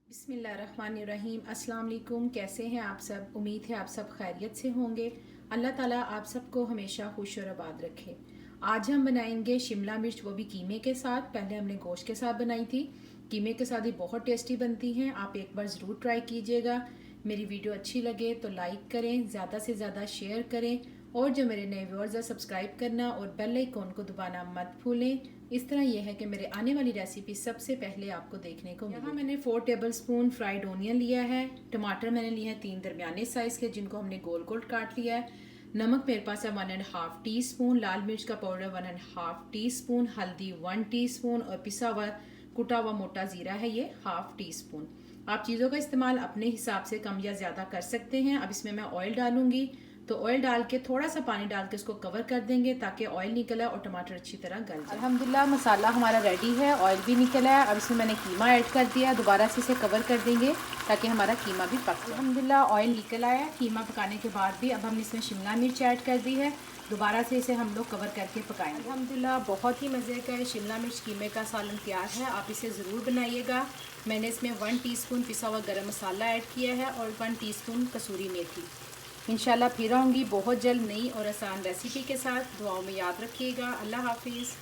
बिस्मिल्लाहिर्रहमानिर्रहीम। अस्सलाम वालेकुम। कैसे हैं आप सब? उम्मीद है आप सब खैरियत से होंगे। अल्लाह ताला आप सबको हमेशा खुश और आबाद रखे। आज हम बनाएंगे शिमला मिर्च, वो भी कीमे के साथ। पहले हमने गोश्त के साथ बनाई थी, कीमे के साथ ही बहुत टेस्टी बनती हैं। आप एक बार ज़रूर ट्राई कीजिएगा। मेरी वीडियो अच्छी लगे तो लाइक करें, ज़्यादा से ज़्यादा शेयर करें, और जो मेरे नए व्यूअर्स हैं सब्सक्राइब करना और बेल आइकॉन को दबाना मत भूलें। इस तरह यह है कि मेरे आने वाली रेसिपी सबसे पहले आपको देखने को मिले। यहाँ मैंने 4 टेबलस्पून फ्राइड ओनियन लिया है। टमाटर मैंने लिए हैं 3 दरमियाने साइज़ के, जिनको हमने गोल गोल काट लिया है। नमक मेरे पास है 1.5 टीस्पून, लाल मिर्च का पाउडर 1.5 टीस्पून, हल्दी 1 टीस्पून, और पिसा हुआ कुटा हुआ मोटा ज़ीरा है ये 1/2 टीस्पून। आप चीज़ों का इस्तेमाल अपने हिसाब से कम या ज़्यादा कर सकते हैं। अब इसमें मैं ऑयल डालूंगी, तो ऑयल डाल के थोड़ा सा पानी डाल के इसको कवर कर देंगे ताकि ऑयल निकले और टमाटर अच्छी तरह गल जाए। अल्हम्दुलिल्लाह मसाला हमारा रेडी है, ऑयल भी निकला है। अब इसमें मैंने कीमा ऐड कर दिया, दोबारा से इसे कवर कर देंगे ताकि हमारा कीमा भी पक जाए। अल्हम्दुलिल्लाह ऑयल निकल आया है कीमा पकाने के बाद भी। अब हमने इसमें शिमला मिर्च ऐड कर दी है, दोबारा से इसे हम लोग कवर करके पकाएंगे। अल्हम्दुलिल्लाह बहुत ही मज़े का शिमला मिर्च कीमे का सालन तैयार है। आप इसे ज़रूर बनाइएगा। मैंने इसमें 1 टीस्पून पिसा हुआ गरम मसाला ऐड किया है और 1 टीस्पून कसूरी मेथी। इंशाल्लाह फिर आऊँगी बहुत जल्द नई और आसान रेसिपी के साथ। दुआओं में याद रखिएगा। अल्लाह हाफिज़।